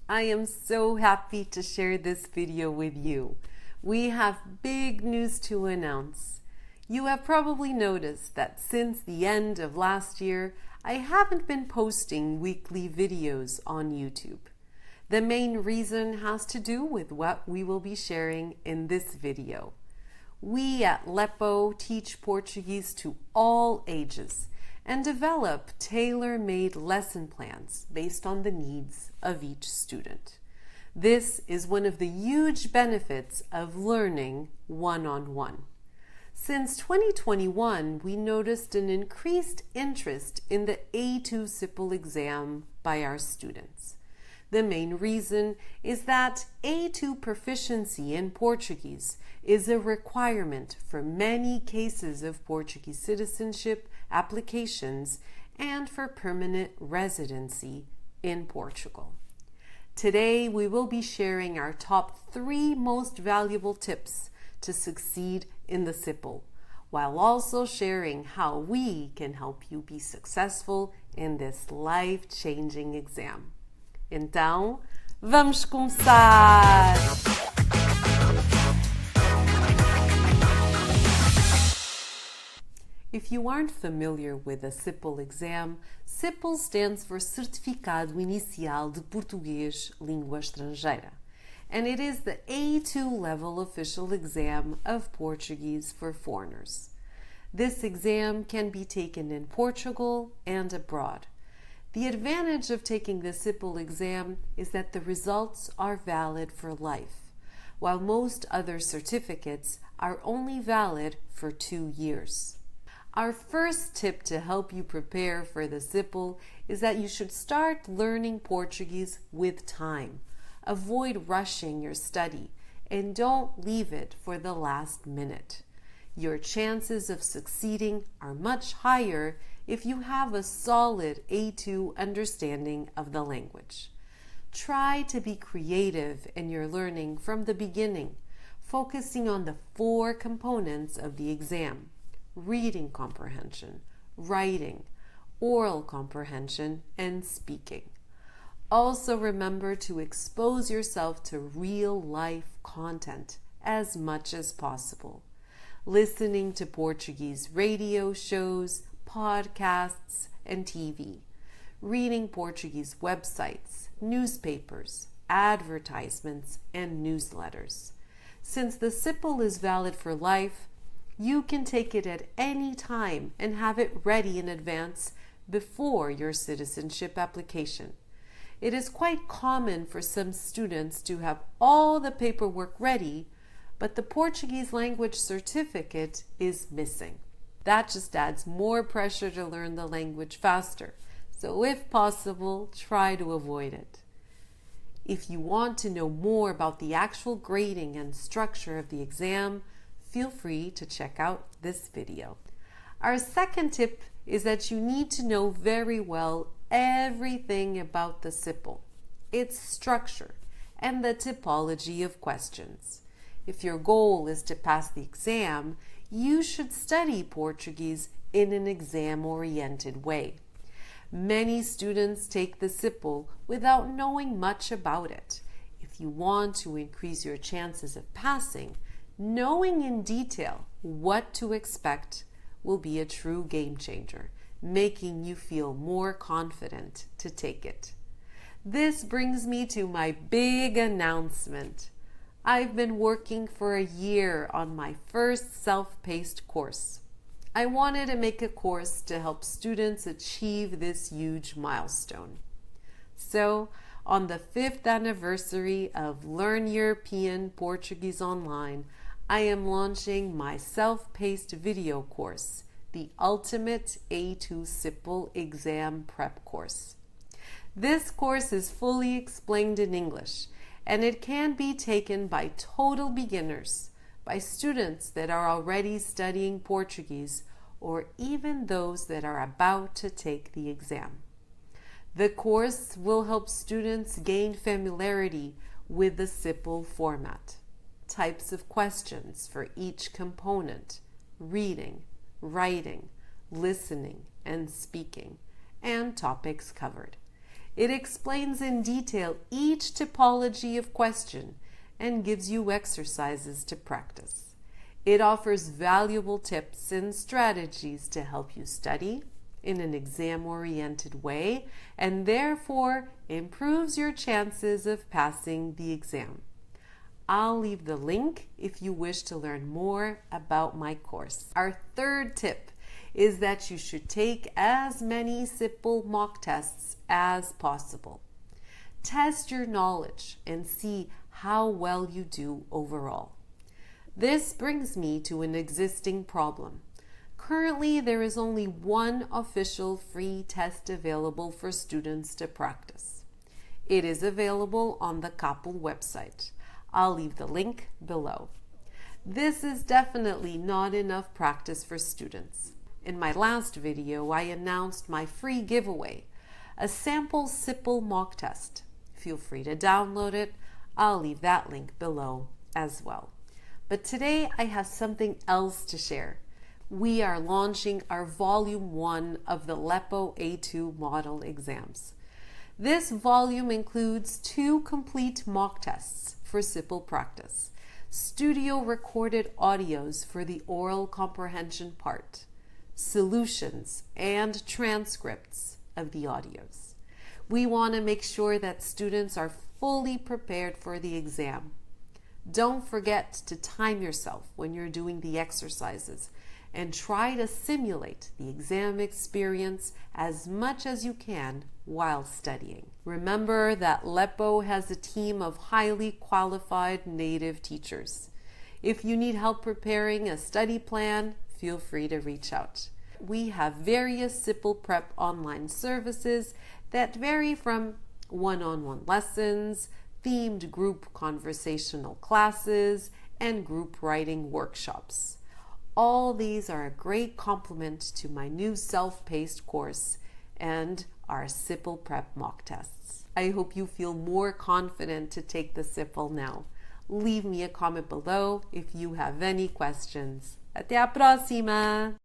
I am so happy to share this video with you. We have big news to announce. You have probably noticed that since the end of last year, I haven't been posting weekly videos on YouTube. The main reason has to do with what we will be sharing in this video. We at LEPO teach Portuguese to all ages and develop tailor-made lesson plans based on the needs of each student. This is one of the huge benefits of learning one-on-one. Since 2021, we noticed an increased interest in the A2 CIPLE exam by our students. The main reason is that A2 proficiency in Portuguese is a requirement for many cases of Portuguese citizenship applications and for permanent residency in Portugal. Today, we will be sharing our top 3 most valuable tips to succeed in the CIPLE, while also sharing how we can help you be successful in this life-changing exam. Então, vamos começar! If you aren't familiar with the CIPLE exam, CIPLE stands for Certificado Inicial de Português Língua Estrangeira, and it is the A2 level official exam of Portuguese for foreigners. This exam can be taken in Portugal and abroad. The advantage of taking the CIPLE exam is that the results are valid for life, while most other certificates are only valid for 2 years. Our first tip to help you prepare for the CIPLE is that you should start learning Portuguese with time. Avoid rushing your study and don't leave it for the last minute. Your chances of succeeding are much higher if you have a solid A2 understanding of the language. Try to be creative in your learning from the beginning, focusing on the 4 components of the exam: reading comprehension, writing, oral comprehension, and speaking. Also remember to expose yourself to real-life content as much as possible. Listening to Portuguese radio shows, podcasts, and TV. Reading Portuguese websites, newspapers, advertisements, and newsletters. Since the CIPLE is valid for life, you can take it at any time and have it ready in advance before your citizenship application. It is quite common for some students to have all the paperwork ready, but the Portuguese language certificate is missing. That just adds more pressure to learn the language faster, so if possible, try to avoid it. If you want to know more about the actual grading and structure of the exam, feel free to check out this video. Our second tip is that you need to know very well everything about the CIPLE, its structure, and the typology of questions. If your goal is to pass the exam, you should study Portuguese in an exam-oriented way. Many students take the CIPLE without knowing much about it. If you want to increase your chances of passing, knowing in detail what to expect will be a true game changer, making you feel more confident to take it. This brings me to my big announcement. I've been working for a year on my first self-paced course. I wanted to make a course to help students achieve this huge milestone. So, on the 5th anniversary of Learn European Portuguese Online, I am launching my self-paced video course, the Ultimate A2 CIPLE Exam Prep Course. This course is fully explained in English, and it can be taken by total beginners, by students that are already studying Portuguese, or even those that are about to take the exam. The course will help students gain familiarity with the CIPLE format, types of questions for each component, reading, writing, listening, and speaking, and topics covered. It explains in detail each typology of question and gives you exercises to practice. It offers valuable tips and strategies to help you study in an exam-oriented way and therefore improves your chances of passing the exam. I'll leave the link if you wish to learn more about my course. Our third tip is that you should take as many CIPLE mock tests as possible. Test your knowledge and see how well you do overall. This brings me to an existing problem. Currently, there is only one official free test available for students to practice. It is available on the CIPLE website. I'll leave the link below. This is definitely not enough practice for students. In my last video, I announced my free giveaway, a sample CIPLE mock test. Feel free to download it. I'll leave that link below as well. But today I have something else to share. We are launching our Volume I of the LEPO A2 model exams. This volume includes 2 complete mock tests for CIPLE practice, studio recorded audios for the oral comprehension part, solutions and transcripts of the audios. We want to make sure that students are fully prepared for the exam. Don't forget to time yourself when you're doing the exercises and try to simulate the exam experience as much as you can while studying. Remember that LEPO has a team of highly qualified native teachers. If you need help preparing a study plan, feel free to reach out. We have various CIPLE Prep online services that vary from one-on-one lessons, themed group conversational classes, and group writing workshops. All these are a great complement to my new self-paced course and our CIPLE Prep mock tests. I hope you feel more confident to take the CIPLE now. Leave me a comment below if you have any questions. Até a próxima!